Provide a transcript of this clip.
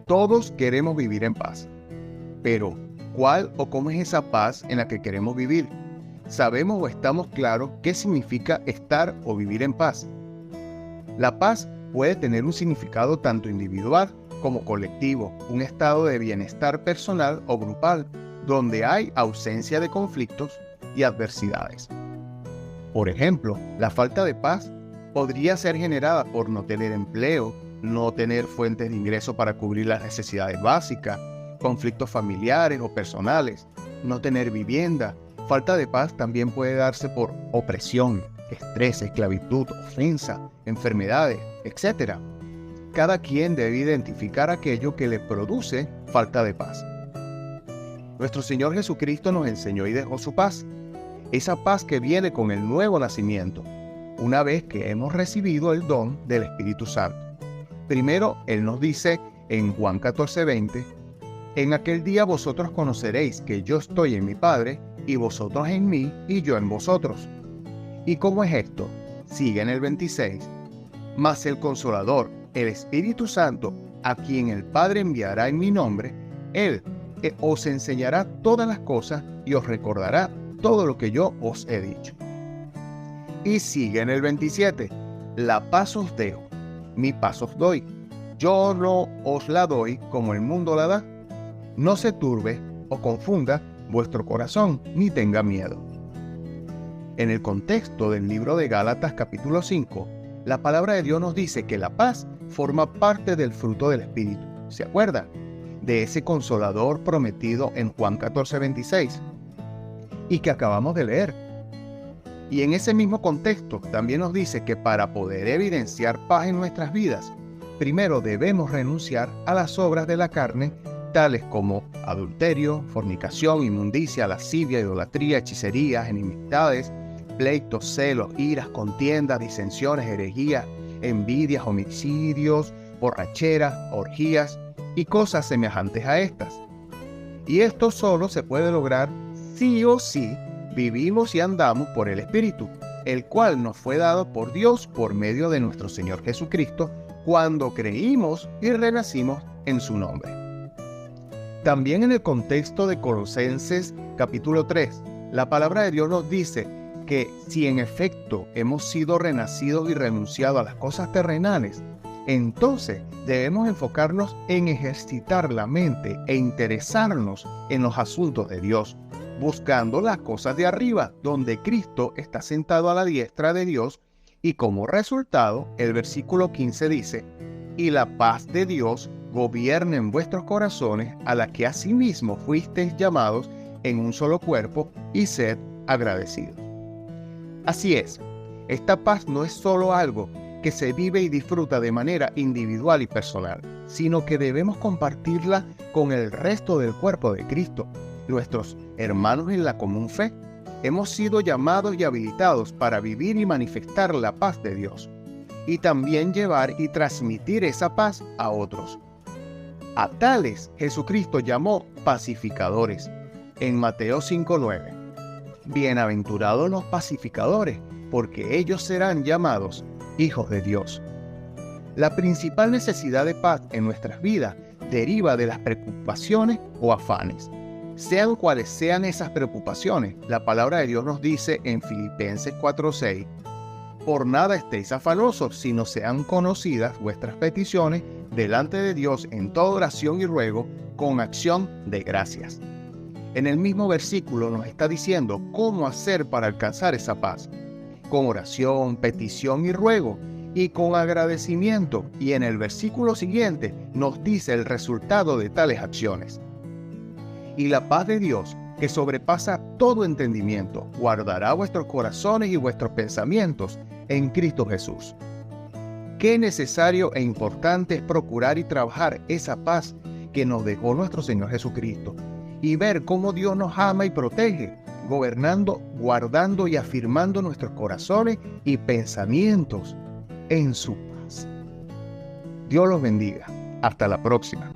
Todos queremos vivir en paz, pero ¿cuál o cómo es esa paz en la que queremos vivir? ¿Sabemos o estamos claros qué significa estar o vivir en paz? La paz puede tener un significado tanto individual como colectivo, un estado de bienestar personal o grupal, donde hay ausencia de conflictos y adversidades. Por ejemplo, la falta de paz podría ser generada por no tener empleo, no tener fuentes de ingreso para cubrir las necesidades básicas, conflictos familiares o personales, no tener vivienda. Falta de paz también puede darse por opresión, estrés, esclavitud, ofensa, enfermedades, etc. Cada quien debe identificar aquello que le produce falta de paz. Nuestro Señor Jesucristo nos enseñó y dejó su paz, esa paz que viene con el nuevo nacimiento, una vez que hemos recibido el don del Espíritu Santo. Primero, Él nos dice en Juan 14:20, en aquel día vosotros conoceréis que yo estoy en mi Padre, y vosotros en mí, y yo en vosotros. ¿Y cómo es esto? Sigue en el 26, mas el Consolador, el Espíritu Santo, a quien el Padre enviará en mi nombre, Él os enseñará todas las cosas y os recordará todo lo que yo os he dicho. Y sigue en el 27, la paz os dejo, mi paz os doy. Yo no os la doy como el mundo la da. No se turbe o confunda vuestro corazón, ni tenga miedo. En el contexto del libro de Gálatas capítulo 5, la palabra de Dios nos dice que la paz forma parte del fruto del Espíritu. ¿Se acuerdan? De ese consolador prometido en Juan 14:26 y que acabamos de leer. Y en ese mismo contexto también nos dice que para poder evidenciar paz en nuestras vidas, primero debemos renunciar a las obras de la carne, tales como adulterio, fornicación, inmundicia, lascivia, idolatría, hechicerías, enemistades, pleitos, celos, iras, contiendas, disensiones, herejías, envidias, homicidios, borracheras, orgías y cosas semejantes a estas. Y esto solo se puede lograr sí o sí vivimos y andamos por el Espíritu, el cual nos fue dado por Dios por medio de nuestro Señor Jesucristo cuando creímos y renacimos en su nombre. También en el contexto de Colosenses capítulo 3, la palabra de Dios nos dice que si en efecto hemos sido renacidos y renunciado a las cosas terrenales, entonces debemos enfocarnos en ejercitar la mente e interesarnos en los asuntos de Dios, buscando las cosas de arriba, donde Cristo está sentado a la diestra de Dios, y como resultado, el versículo 15 dice, y la paz de Dios gobierne en vuestros corazones, a la que asimismo fuisteis llamados en un solo cuerpo, y sed agradecidos. Así es, esta paz no es solo algo que se vive y disfruta de manera individual y personal, sino que debemos compartirla con el resto del cuerpo de Cristo, nuestros hermanos en la común fe. Hemos sido llamados y habilitados para vivir y manifestar la paz de Dios, y también llevar y transmitir esa paz a otros. A tales Jesucristo llamó pacificadores, en Mateo 5:9. Bienaventurados los pacificadores, porque ellos serán llamados hijos de Dios. La principal necesidad de paz en nuestras vidas deriva de las preocupaciones o afanes. Sean cuales sean esas preocupaciones, la palabra de Dios nos dice en Filipenses 4:6, por nada estéis afanosos, sino sean conocidas vuestras peticiones delante de Dios en toda oración y ruego, con acción de gracias. En el mismo versículo nos está diciendo cómo hacer para alcanzar esa paz, con oración, petición y ruego, y con agradecimiento, y en el versículo siguiente nos dice el resultado de tales acciones. Y la paz de Dios, que sobrepasa todo entendimiento, guardará vuestros corazones y vuestros pensamientos en Cristo Jesús. Qué necesario e importante es procurar y trabajar esa paz que nos dejó nuestro Señor Jesucristo, y ver cómo Dios nos ama y protege, gobernando, guardando y afirmando nuestros corazones y pensamientos en su paz. Dios los bendiga. Hasta la próxima.